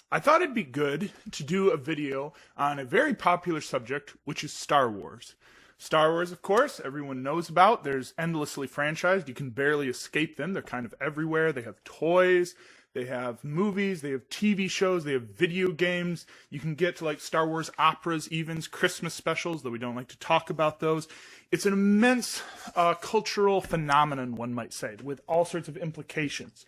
I thought it'd be good to do a video on a very popular subject, which is Star Wars. Star Wars, of course, everyone knows about. There's endlessly franchised. You can barely escape them. They're kind of everywhere. They have toys, they have movies, they have TV shows, they have video games. You can get to like Star Wars operas, evens, Christmas specials, though we don't like to talk about those. It's an immense cultural phenomenon, one might say, with all sorts of implications.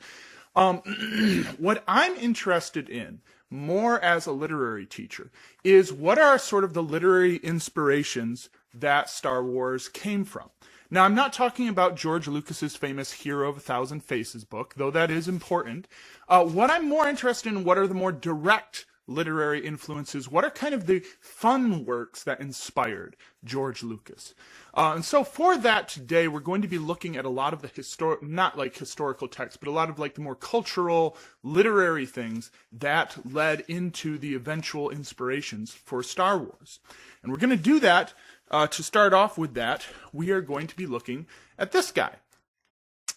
What I'm interested in, more as a literary teacher, is what are sort of the literary inspirations that Star Wars came from. Now, I'm not talking about George Lucas's famous Hero of a Thousand Faces book, though that is important. What I'm more interested in, what are the more direct literary influences? What are kind of the fun works that inspired George Lucas? And so for that today, we're going to be looking at a lot of the not like historical texts, but a lot of like the more cultural, literary things that led into the eventual inspirations for Star Wars. And we're going to do that. To start off with that, we are going to be looking at this guy.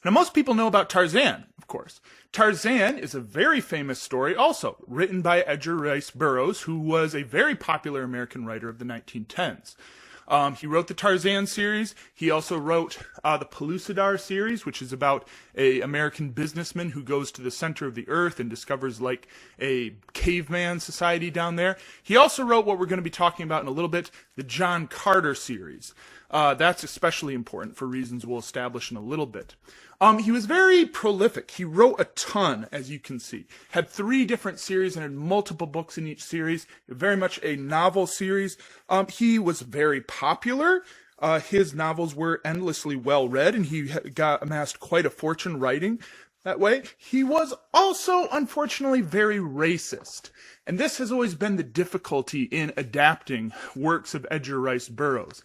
Now, most people know about Tarzan, of course. Tarzan is a very famous story, also written by Edgar Rice Burroughs, who was a very popular American writer of the 1910s. He wrote the Tarzan series. He also wrote the Pellucidar series, which is about an American businessman who goes to the center of the earth and discovers like a caveman society down there. He also wrote what we're going to be talking about in a little bit, the John Carter series. That's especially important for reasons we'll establish in a little bit. He was very prolific. He wrote a ton, as you can see. Had 3 different series and had multiple books in each series. Very much a novel series. He was very popular. His novels were endlessly well read, and he amassed quite a fortune writing that way. He was also, unfortunately, very racist. And this has always been the difficulty in adapting works of Edgar Rice Burroughs.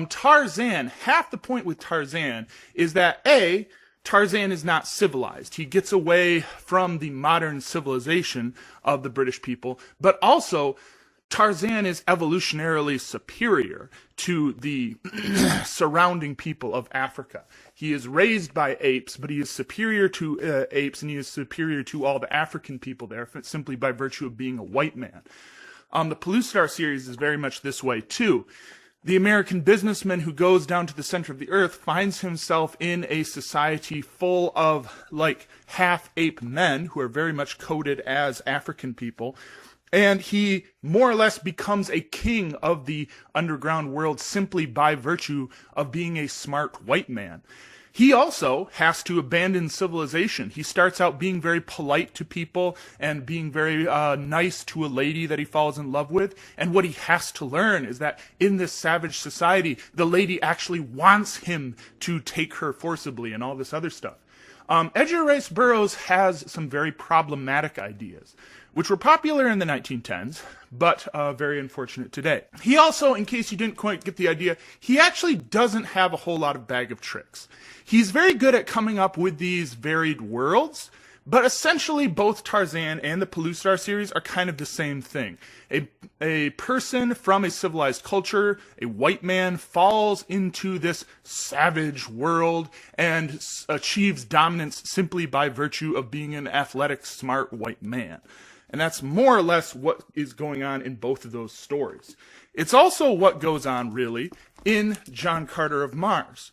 Tarzan, half the point with Tarzan is that A, Tarzan is not civilized. He gets away from the modern civilization of the British people, but also Tarzan is evolutionarily superior to the surrounding people of Africa. He is raised by apes, but he is superior to apes, and he is superior to all the African people there simply by virtue of being a white man. The Pellucidar series is very much this way too. The American businessman who goes down to the center of the earth finds himself in a society full of like half-ape men who are very much coded as African people. And he more or less becomes a king of the underground world simply by virtue of being a smart white man. He also has to abandon civilization. He starts out being very polite to people and being very nice to a lady that he falls in love with. And what he has to learn is that in this savage society, the lady actually wants him to take her forcibly and all this other stuff. Edgar Rice Burroughs has some very problematic ideas, which were popular in the 1910s, but very unfortunate today. He also, in case you didn't quite get the idea, he actually doesn't have a whole lot of bag of tricks. He's very good at coming up with these varied worlds, but essentially both Tarzan and the Pellucidar series are kind of the same thing. A person from a civilized culture, a white man, falls into this savage world and achieves dominance simply by virtue of being an athletic, smart white man. And that's more or less what is going on in both of those stories. It's also what goes on, really, in John Carter of Mars.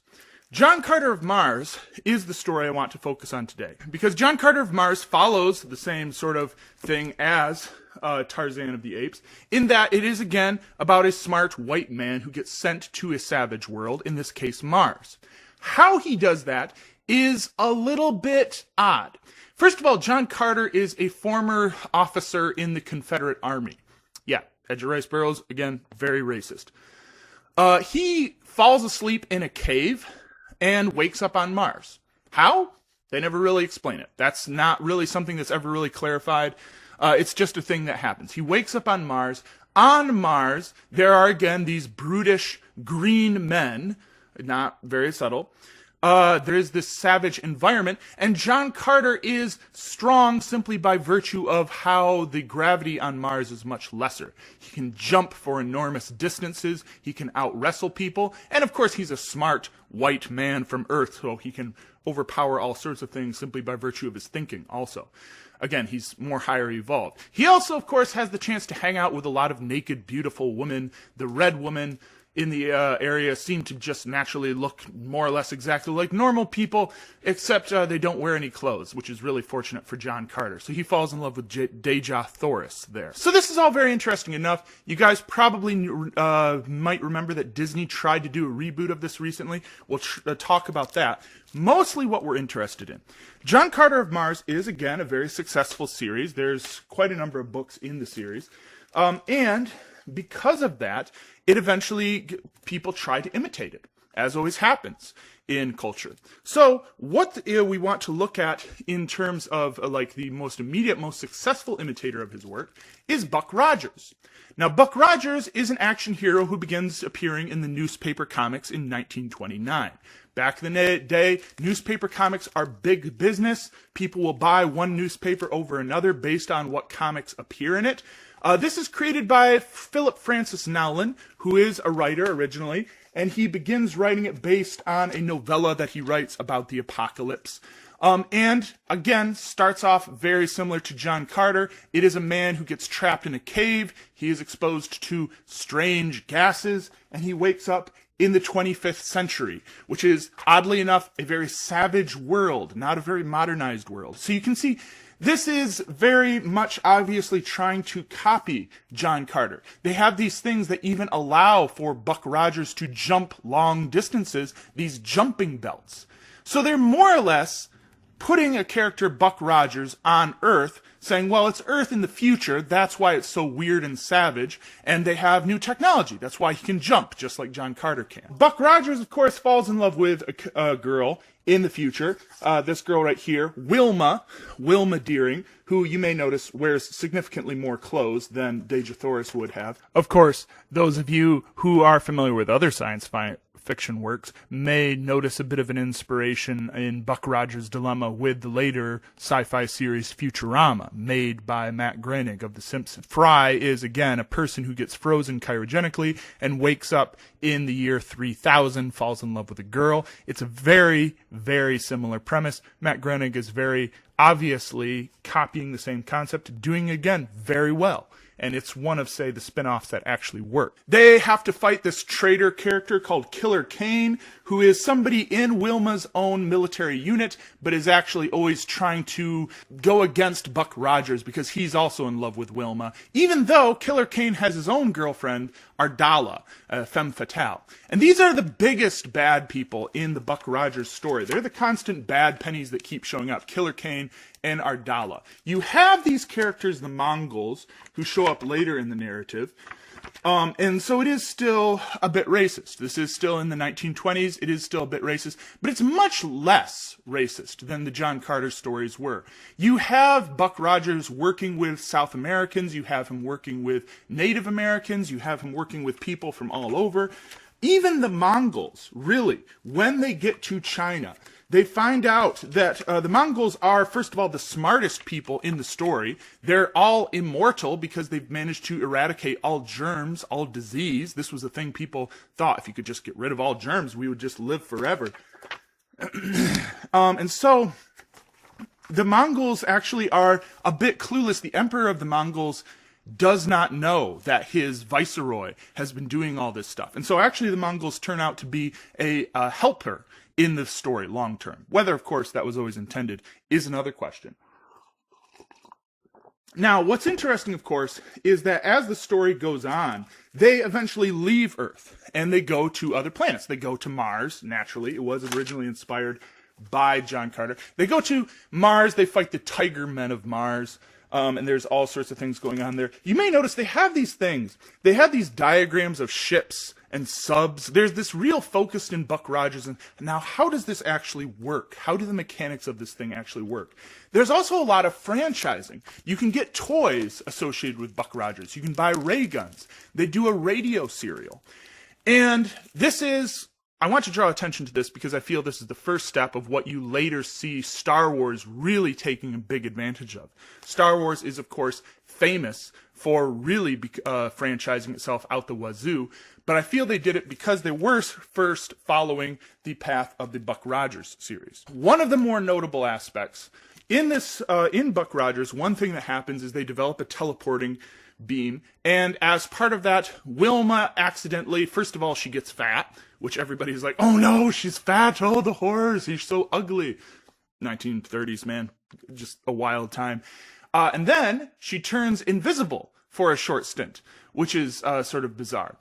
John Carter of Mars is the story I want to focus on today, because John Carter of Mars follows the same sort of thing as Tarzan of the Apes, in that it is, again, about a smart white man who gets sent to a savage world, in this case Mars. How he does that is a little bit odd. First of all, John Carter is a former officer in the Confederate Army. Yeah, Edgar Rice Burroughs, again, very racist. He falls asleep in a cave and wakes up on Mars. How? They never really explain it. That's not really something that's ever really clarified. It's just a thing that happens. He wakes up on Mars. On Mars, there are again these brutish green men, not very subtle. There is this savage environment, and John Carter is strong simply by virtue of how the gravity on Mars is much lesser. He can jump for enormous distances, he can out-wrestle people, and of course he's a smart white man from Earth, so he can overpower all sorts of things simply by virtue of his thinking also. again, he's more higher evolved. He also, of course, has the chance to hang out with a lot of naked, beautiful women. The Red Woman in the area seem to just naturally look more or less exactly like normal people, except they don't wear any clothes, which is really fortunate for John Carter. So he falls in love with Deja Thoris there. So this is all very interesting enough. You guys probably might remember that Disney tried to do a reboot of this recently. We'll talk about that. Mostly what we're interested in. John Carter of Mars is, again, a very successful series. There's quite a number of books in the series. And because of that, it eventually, people try to imitate it, as always happens in culture. So what we want to look at in terms of like the most immediate, most successful imitator of his work is Buck Rogers. Now, Buck Rogers is an action hero who begins appearing in the newspaper comics in 1929. Back in the day, newspaper comics are big business. People will buy one newspaper over another based on what comics appear in it. This is created by Philip Francis Nowlin, who is a writer originally, and he begins writing it based on a novella that he writes about the apocalypse. And again, starts off very similar to John Carter. It is a man who gets trapped in a cave. He is exposed to strange gases, and he wakes up in the 25th century, which is, oddly enough, a very savage world, not a very modernized world. So you can see this is very much obviously trying to copy John Carter. They have these things that even allow for Buck Rogers to jump long distances, these jumping belts. So they're more or less putting a character, Buck Rogers, on Earth, saying, well, it's Earth in the future, that's why it's so weird and savage, and they have new technology. That's why he can jump, just like John Carter can. Buck Rogers, of course, falls in love with a girl in the future. This girl right here, Wilma Deering, who you may notice wears significantly more clothes than Deja Thoris would have. Of course, those of you who are familiar with other science fiction works may notice a bit of an inspiration in Buck Rogers' dilemma with the later sci-fi series Futurama, made by Matt Groening of The Simpsons. Fry is, again, a person who gets frozen cryogenically and wakes up in the year 3000, falls in love with a girl. It's a very, very similar premise. Matt Groening is very obviously copying the same concept, doing it again very well. And it's one of, say, the spin-offs that actually work. They have to fight this traitor character called Killer Kane, who is somebody in Wilma's own military unit, but is actually always trying to go against Buck Rogers because he's also in love with Wilma, even though Killer Kane has his own girlfriend, Ardala, femme fatale. And these are the biggest bad people in the Buck Rogers story. They're the constant bad pennies that keep showing up, Killer Kane and Ardala. You have these characters, the Mongols, who show up later in the narrative. And so it is still a bit racist. This is still in the 1920s. It is still a bit racist, but it's much less racist than the John Carter stories were. You have Buck Rogers working with South Americans. You have him working with Native Americans. You have him working with people from all over. Even the Mongols, really, when they get to China, they find out that the Mongols are, first of all, the smartest people in the story. They're all immortal because they've managed to eradicate all germs, all disease. This was the thing people thought, if you could just get rid of all germs, we would just live forever. And so the Mongols actually are a bit clueless. The emperor of the Mongols does not know that his viceroy has been doing all this stuff. And so actually the Mongols turn out to be a helper in the story long term. Whether, of course, that was always intended is another question. Now, what's interesting, of course, is that as the story goes on, they eventually leave Earth and they go to other planets. They go to Mars, naturally. It was originally inspired by John Carter. They go to Mars, they fight the Tiger Men of Mars. And there's all sorts of things going on there. You may notice they have these things. They have these diagrams of ships and subs. There's this real focus in Buck Rogers. And now, how does this actually work? How do the mechanics of this thing actually work? There's also a lot of franchising. You can get toys associated with Buck Rogers. You can buy ray guns. They do a radio serial. And this is, I want to draw attention to this because I feel this is the first step of what you later see Star Wars really taking a big advantage of. Star Wars is, of course, famous for really franchising itself out the wazoo, but I feel they did it because they were first following the path of the Buck Rogers series. One of the more notable aspects In Buck Rogers, one thing that happens is they develop a teleporting beam, and as part of that, Wilma accidentally, first of all, she gets fat, which everybody's like, oh no, she's fat, oh the horrors, she's so ugly. 1930s, man, just a wild time. And then she turns invisible for a short stint, which is sort of bizarre.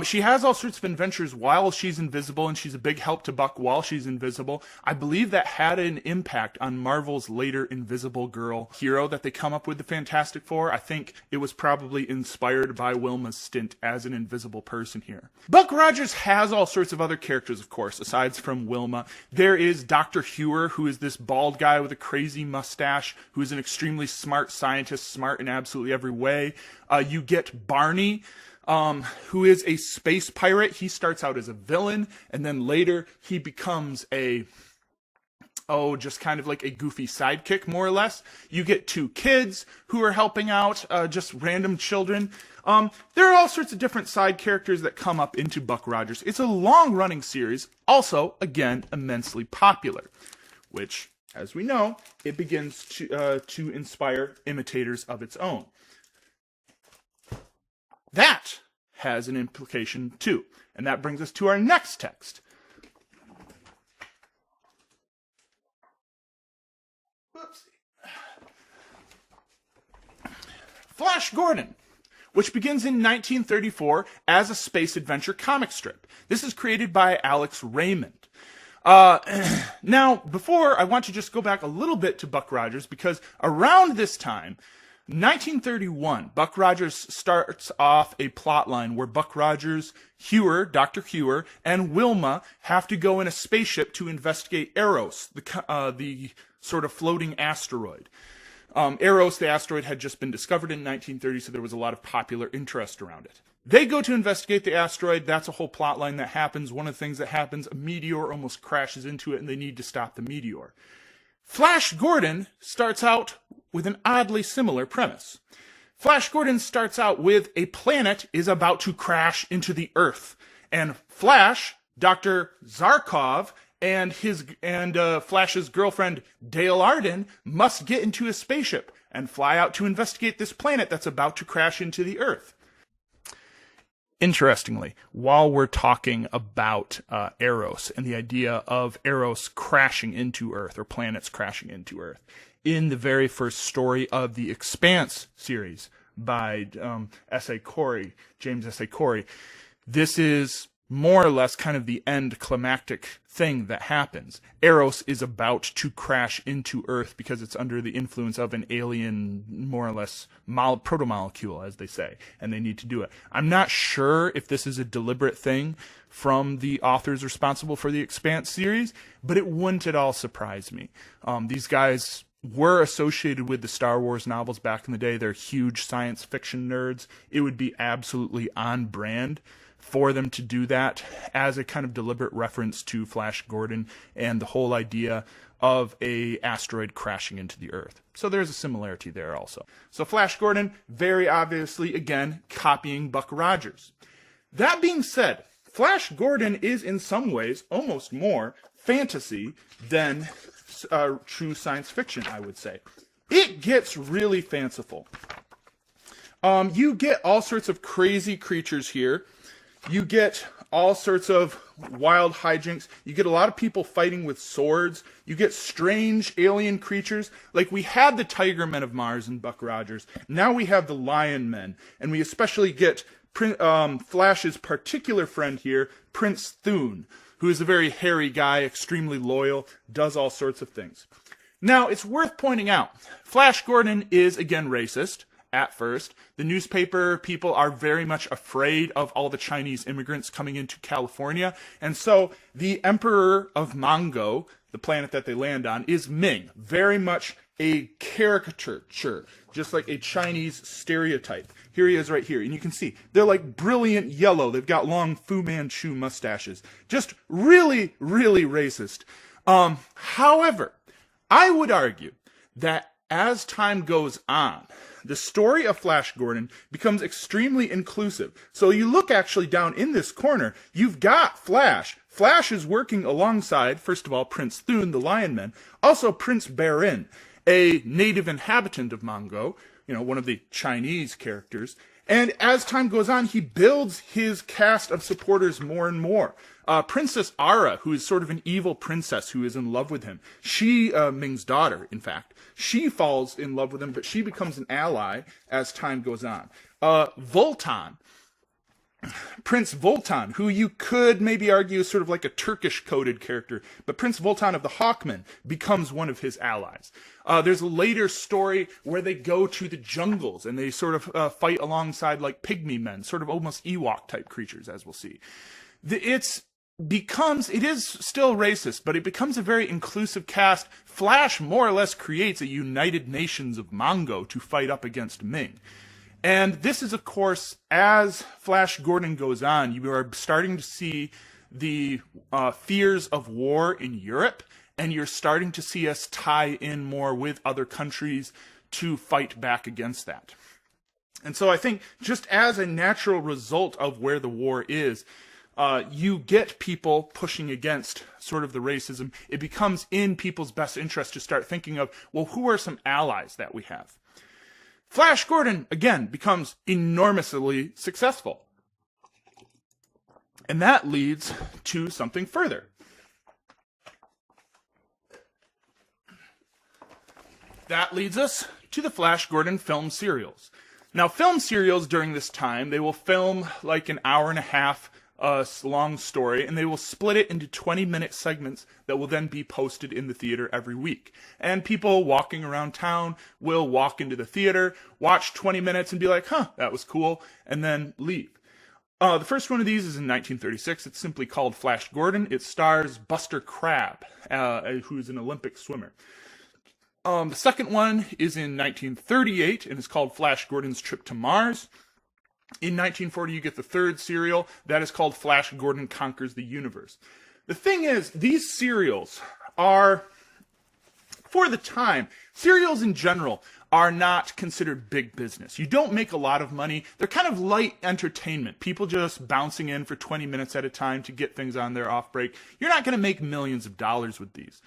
She has all sorts of adventures while she's invisible, and she's a big help to Buck while she's invisible. I believe that had an impact on Marvel's later Invisible Girl hero that they come up with, the Fantastic Four. I think it was probably inspired by Wilma's stint as an invisible person here. Buck Rogers has all sorts of other characters, of course, aside from Wilma. There is Dr. Hewer, who is this bald guy with a crazy mustache, who is an extremely smart scientist, smart in absolutely every way. You get Barney, who is a space pirate. He starts out as a villain, and then later he becomes just kind of like a goofy sidekick, more or less. You get two kids who are helping out, just random children. There are all sorts of different side characters that come up into Buck Rogers. It's a long-running series, also, again, immensely popular, which, as we know, it begins to inspire imitators of its own. That has an implication too, and that brings us to our next text. Whoopsie. Flash Gordon, which begins in 1934 as a space adventure comic strip. This is created by Alex Raymond. Now, before, I want to just go back a little bit to Buck Rogers, because around this time, 1931, Buck Rogers starts off a plot line where Buck Rogers, Hewer, Dr. Hewer, and Wilma have to go in a spaceship to investigate Eros, the sort of floating asteroid. Eros, the asteroid, had just been discovered in 1930, so there was a lot of popular interest around it. They go to investigate the asteroid. That's a whole plot line that happens. One of the things that happens, a meteor almost crashes into it, and they need to stop the meteor. Flash Gordon starts out with an oddly similar premise. Flash Gordon starts out with a planet is about to crash into the Earth, and Flash, Dr. Zarkov, and Flash's girlfriend Dale Arden must get into a spaceship and fly out to investigate this planet that's about to crash into the Earth. Interestingly, while we're talking about Eros and the idea of Eros crashing into Earth, or planets crashing into Earth, in the very first story of the Expanse series by James S.A. Corey, this is more or less kind of the end climactic thing that happens. Eros is about to crash into Earth because it's under the influence of an alien, more or less, protomolecule, as they say, and they need to do it. I'm not sure if this is a deliberate thing from the authors responsible for the Expanse series, but it wouldn't at all surprise me. These guys were associated with the Star Wars novels back in the day. They're huge science fiction nerds. It would be absolutely on brand for them to do that as a kind of deliberate reference to Flash Gordon and the whole idea of a asteroid crashing into the Earth. So there's a similarity there also. So Flash Gordon, very obviously, again, copying Buck Rogers. That being said, Flash Gordon is in some ways almost more fantasy than true science fiction, I would say. It gets really fanciful. You get all sorts of crazy creatures here. You get all sorts of wild hijinks. You get a lot of people fighting with swords. You get strange alien creatures. Like, we had the Tiger Men of Mars in Buck Rogers. Now we have the Lion Men. And we especially get Flash's particular friend here, Prince Thune, who is a very hairy guy, extremely loyal, does all sorts of things. Now, it's worth pointing out, Flash Gordon is, again, racist. At first, the newspaper people are very much afraid of all the Chinese immigrants coming into California, and so the Emperor of Mongo, the planet that they land on, is Ming, very much a caricature, just like a Chinese stereotype. Here he is right here, and you can see, they're like brilliant yellow, they've got long Fu Manchu mustaches, just really, really racist. However, I would argue that as time goes on, the story of Flash Gordon becomes extremely inclusive. So you look actually down in this corner, you've got Flash. Flash is working alongside, first of all, Prince Thune, the Lion Man, also Prince Barin, a native inhabitant of Mongo, one of the Chinese characters. And as time goes on, he builds his cast of supporters more and more. Princess Ara, who is sort of an evil princess who is in love with him. She, Ming's daughter, in fact, she falls in love with him, but she becomes an ally as time goes on. Voltan, Prince Voltan, who you could maybe argue is sort of like a Turkish-coded character, but Prince Voltan of the Hawkmen becomes one of his allies. There's a later story where they go to the jungles and they sort of fight alongside like pygmy men, sort of almost Ewok-type creatures, as we'll see. It is still racist, but it becomes a very inclusive cast. Flash more or less creates a United Nations of Mongo to fight up against Ming. And this is, of course, as Flash Gordon goes on, you are starting to see the fears of war in Europe, and you're starting to see us tie in more with other countries to fight back against that. And so I think just as a natural result of where the war is, you get people pushing against sort of the racism. It becomes in people's best interest to start thinking of, well, who are some allies that we have? Flash Gordon, again, becomes enormously successful. And that leads to something further. That leads us to the Flash Gordon film serials. Now, film serials during this time, they will film like an hour and a half long story, and they will split it into 20-minute segments that will then be posted in the theater every week. And people walking around town will walk into the theater, watch 20 minutes and be like, that was cool, and then leave. The first one of these is in 1936. It's simply called Flash Gordon. It stars Buster Crabbe, who is an Olympic swimmer. The second one is in 1938, and it's called Flash Gordon's Trip to Mars. In 1940, you get the third serial. That is called Flash Gordon Conquers the Universe. The thing is, these serials are, for the time, serials in general are not considered big business. You don't make a lot of money. They're kind of light entertainment. People just bouncing in for 20 minutes at a time to get things on their off break. You're not going to make millions of dollars with these.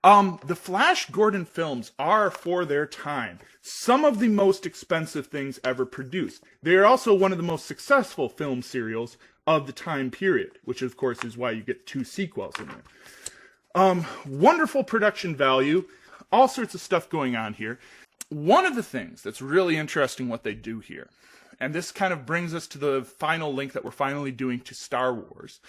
The Flash Gordon films are, for their time, some of the most expensive things ever produced. They are also one of the most successful film serials of the time period, which of course is why you get 2 sequels in there. Wonderful production value, all sorts of stuff going on here. One of the things that's really interesting what they do here, and this kind of brings us to the final link that we're finally doing to Star Wars.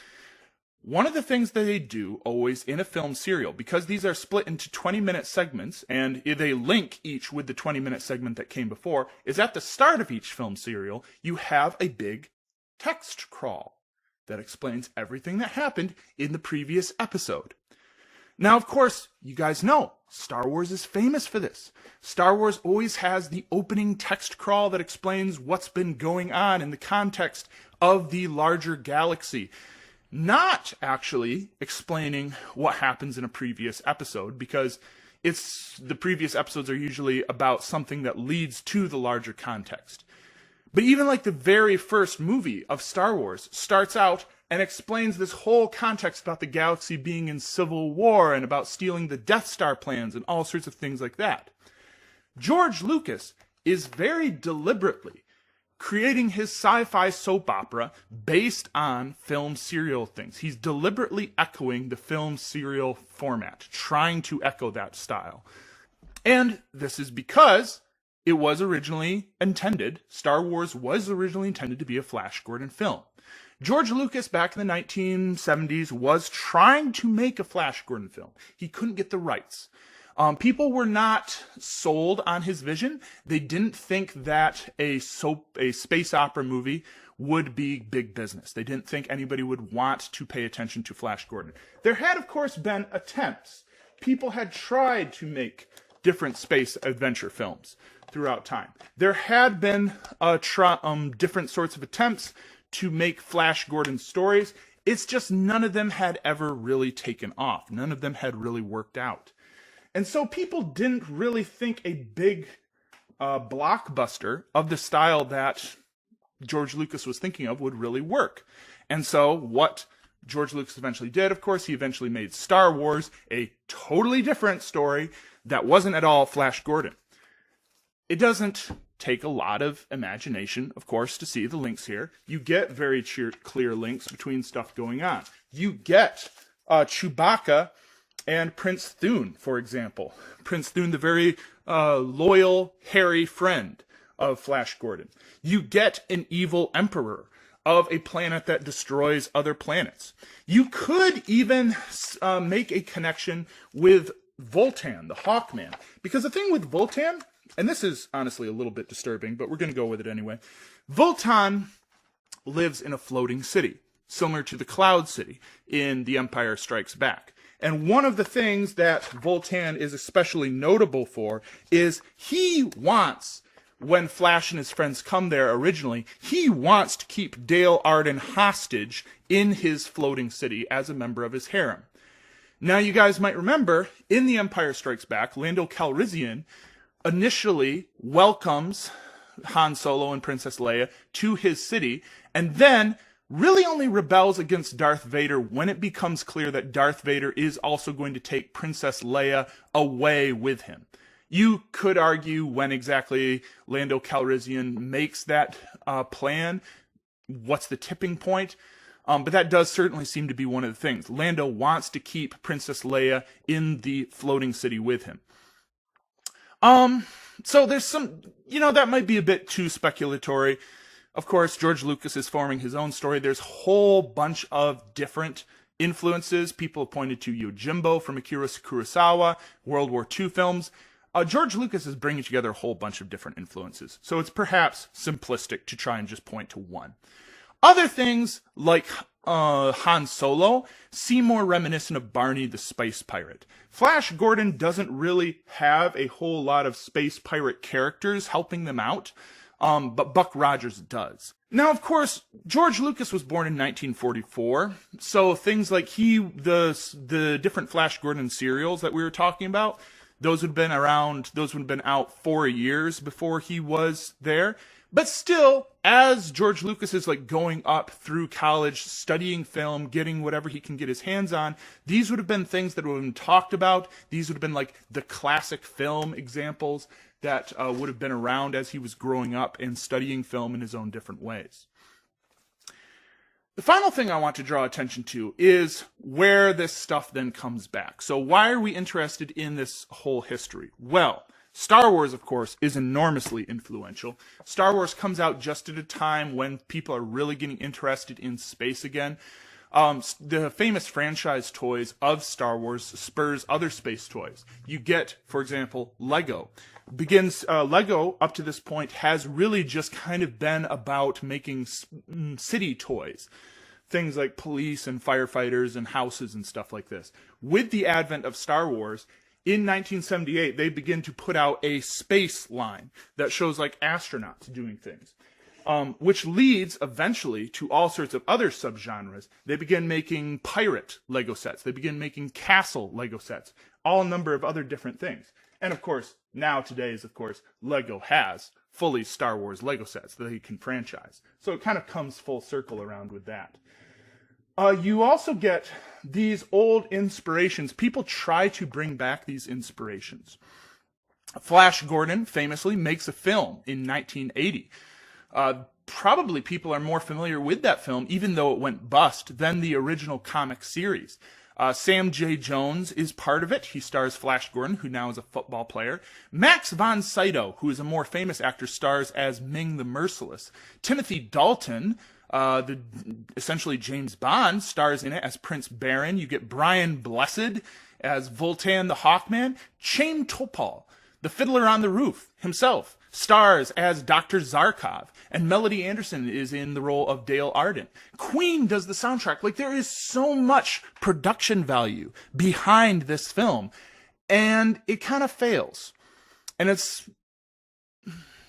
One of the things that they do always in a film serial, because these are split into 20-minute segments, and they link each with the 20-minute segment that came before, is at the start of each film serial, you have a big text crawl that explains everything that happened in the previous episode. Now, of course, you guys know, Star Wars is famous for this. Star Wars always has the opening text crawl that explains what's been going on in the context of the larger galaxy. Not actually explaining what happens in a previous episode, because the previous episodes are usually about something that leads to the larger context. But even like the very first movie of Star Wars starts out and explains this whole context about the galaxy being in civil war and about stealing the Death Star plans and all sorts of things like that. George Lucas is very deliberately creating his sci-fi soap opera based on film serial things. He's deliberately echoing the film serial format, trying to echo that style. And this is because it was originally intended, Star Wars was originally intended to be a Flash Gordon film. George Lucas, back in the 1970s, was trying to make a Flash Gordon film. He couldn't get the rights. People were not sold on his vision. They didn't think that a space opera movie would be big business. They didn't think anybody would want to pay attention to Flash Gordon. There had, of course, been attempts. People had tried to make different space adventure films throughout time. There had been different sorts of attempts to make Flash Gordon stories. It's just none of them had ever really taken off. None of them had really worked out. And so people didn't really think a big blockbuster of the style that George Lucas was thinking of would really work. And so what George Lucas eventually did, of course, he eventually made Star Wars, a totally different story that wasn't at all Flash Gordon. It doesn't take a lot of imagination, of course, to see the links here. You get very clear links between stuff going on. You get Chewbacca and Prince Thune, for example. Prince Thune, the very loyal, hairy friend of Flash Gordon. You get an evil emperor of a planet that destroys other planets. You could even make a connection with Voltan, the Hawkman. Because the thing with Voltan, and this is honestly a little bit disturbing, but we're going to go with it anyway. Voltan lives in a floating city, similar to the Cloud City in The Empire Strikes Back. And one of the things that Voltan is especially notable for is he wants, when Flash and his friends come there originally, he wants to keep Dale Arden hostage in his floating city as a member of his harem. Now, you guys might remember, in The Empire Strikes Back, Lando Calrissian initially welcomes Han Solo and Princess Leia to his city, and then really only rebels against Darth Vader when it becomes clear that Darth Vader is also going to take Princess Leia away with him. You could argue when exactly Lando Calrissian makes that plan, what's the tipping point? But that does certainly seem to be one of the things. Lando wants to keep Princess Leia in the floating city with him. So there's some, that might be a bit too speculatory. Of course, George Lucas is forming his own story. There's a whole bunch of different influences. People have pointed to Yojimbo from Akira Kurosawa, World War II films. George Lucas is bringing together a whole bunch of different influences. So it's perhaps simplistic to try and just point to one. Other things, like Han Solo, seem more reminiscent of Barney the Space Pirate. Flash Gordon doesn't really have a whole lot of space pirate characters helping them out, but Buck Rogers does. Now, of course, George Lucas was born in 1944, so things like the different Flash Gordon serials that we were talking about, those would have been out 4 years before he was there. But still, as George Lucas is going up through college, studying film, getting whatever he can get his hands on, these would have been things that would have been talked about. These would have been the classic film examples that would have been around as he was growing up and studying film in his own different ways. The final thing I want to draw attention to is where this stuff then comes back. So why are we interested in this whole history? Well, Star Wars, of course, is enormously influential. Star Wars comes out just at a time when people are really getting interested in space again. The famous franchise toys of Star Wars spurs other space toys. You get, for example, Lego. Lego, up to this point, has really just kind of been about making city toys. Things like police and firefighters and houses and stuff like this. With the advent of Star Wars, in 1978, they begin to put out a space line that shows astronauts doing things, which leads eventually to all sorts of other subgenres. They begin making pirate Lego sets. They begin making castle Lego sets, all a number of other different things. And of course, Lego has fully Star Wars Lego sets that they can franchise. So it kind of comes full circle around with that. You also get these old inspirations. People try to bring back these inspirations. Flash Gordon famously makes a film in 1980. Probably people are more familiar with that film, even though it went bust, than the original comic series. Sam J. Jones is part of it. He stars Flash Gordon, who now is a football player. Max von Sydow, who is a more famous actor, stars as Ming the Merciless. Timothy Dalton, essentially James Bond, stars in it as Prince Baron. You get Brian Blessed as Voltan the Hawkman. Chaim Topol, the Fiddler on the Roof himself, stars as Dr. Zarkov. And Melody Anderson is in the role of Dale Arden. Queen does the soundtrack. There is so much production value behind this film, and it kind of fails. And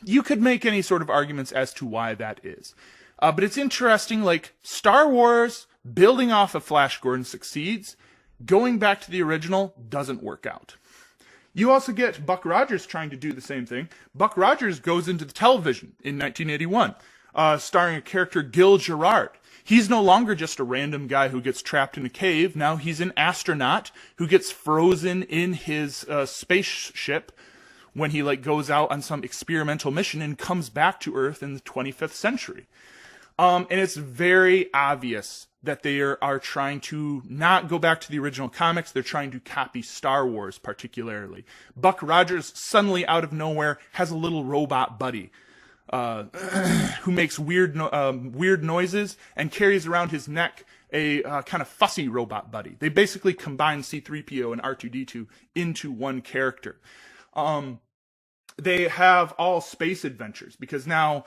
you could make any sort of arguments as to why that is. But it's interesting, Star Wars, building off of Flash Gordon succeeds. Going back to the original doesn't work out. You also get Buck Rogers trying to do the same thing. Buck Rogers goes into the television in 1981, starring a character, Gil Gerard. He's no longer just a random guy who gets trapped in a cave. Now he's an astronaut who gets frozen in his spaceship when he goes out on some experimental mission and comes back to Earth in the 25th century. And it's very obvious that they are trying to not go back to the original comics. They're trying to copy Star Wars particularly. Buck Rogers, suddenly out of nowhere, has a little robot buddy who makes weird noises and carries around his neck a kind of fussy robot buddy. They basically combine C-3PO and R2-D2 into one character. They have all space adventures because now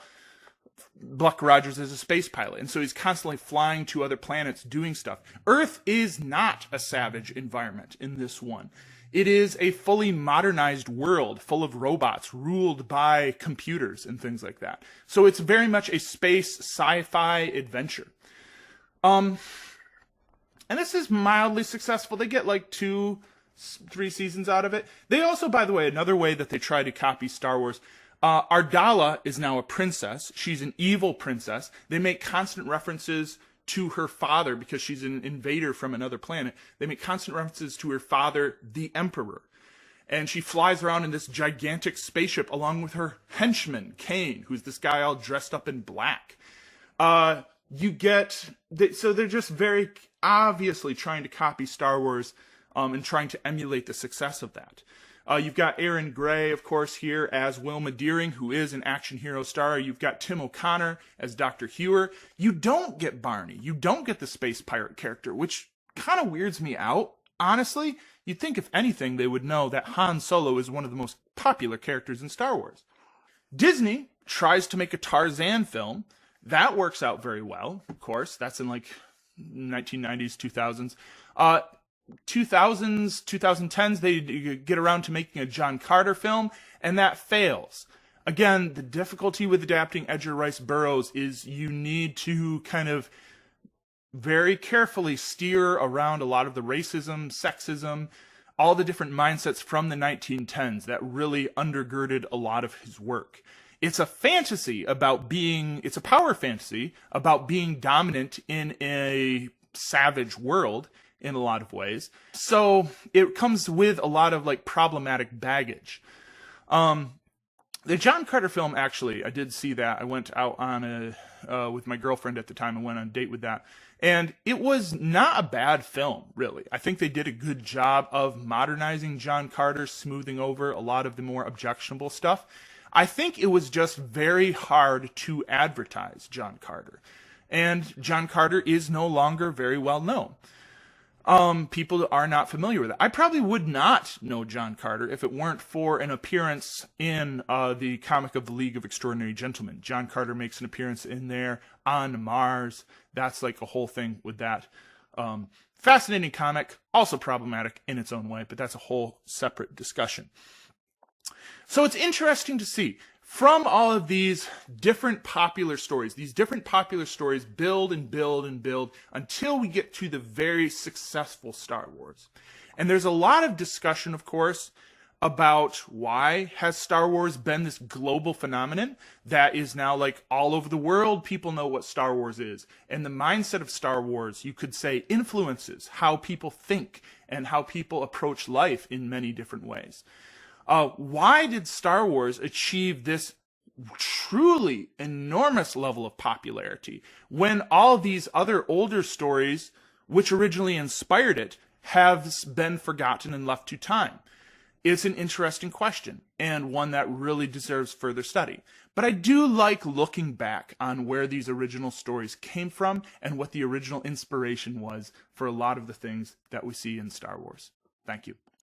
Buck Rogers is a space pilot, and so he's constantly flying to other planets doing stuff. Earth is not a savage environment in this one. It is a fully modernized world full of robots ruled by computers and things like that. So it's very much a space sci-fi adventure. And this is mildly successful. They get 2-3 seasons out of it. They also, by the way, another way that they try to copy Star Wars, Ardala is now a princess. She's an evil princess. They make constant references to her father because she's an invader from another planet. They make constant references to her father, the Emperor. And she flies around in this gigantic spaceship along with her henchman, Kane, who's this guy all dressed up in black. So they're just very obviously trying to copy Star Wars and trying to emulate the success of that. You've got Aaron Gray, of course, here as Wilma Deering, who is an action hero star. You've got Tim O'Connor as Dr. Hewer. You don't get Barney. You don't get the space pirate character, which kind of weirds me out. Honestly, you'd think if anything, they would know that Han Solo is one of the most popular characters in Star Wars. Disney tries to make a Tarzan film. That works out very well, of course. That's in 1990s, 2000s. 2010s, they get around to making a John Carter film, and that fails. Again, the difficulty with adapting Edgar Rice Burroughs is you need to kind of very carefully steer around a lot of the racism, sexism, all the different mindsets from the 1910s that really undergirded a lot of his work. It's a fantasy about it's a power fantasy about being dominant in a savage world, in a lot of ways. So it comes with a lot of problematic baggage. The John Carter film, actually, I did see that. I went out on with my girlfriend at the time and went on a date with that. And it was not a bad film, really. I think they did a good job of modernizing John Carter, smoothing over a lot of the more objectionable stuff. I think it was just very hard to advertise John Carter. And John Carter is no longer very well known. People are not familiar with it. I probably would not know John Carter if it weren't for an appearance in the comic of the League of Extraordinary Gentlemen. John Carter makes an appearance in there on Mars. That's a whole thing with that. Fascinating comic, also problematic in its own way, but that's a whole separate discussion. So it's interesting to see. From all of these different popular stories, build and build and build until we get to the very successful Star Wars. And there's a lot of discussion, of course, about why has Star Wars been this global phenomenon that is now all over the world. People know what Star Wars is. And the mindset of Star Wars, you could say, influences how people think and how people approach life in many different ways. Why did Star Wars achieve this truly enormous level of popularity when all these other older stories, which originally inspired it, have been forgotten and left to time? It's an interesting question, and one that really deserves further study. But I do like looking back on where these original stories came from and what the original inspiration was for a lot of the things that we see in Star Wars. Thank you.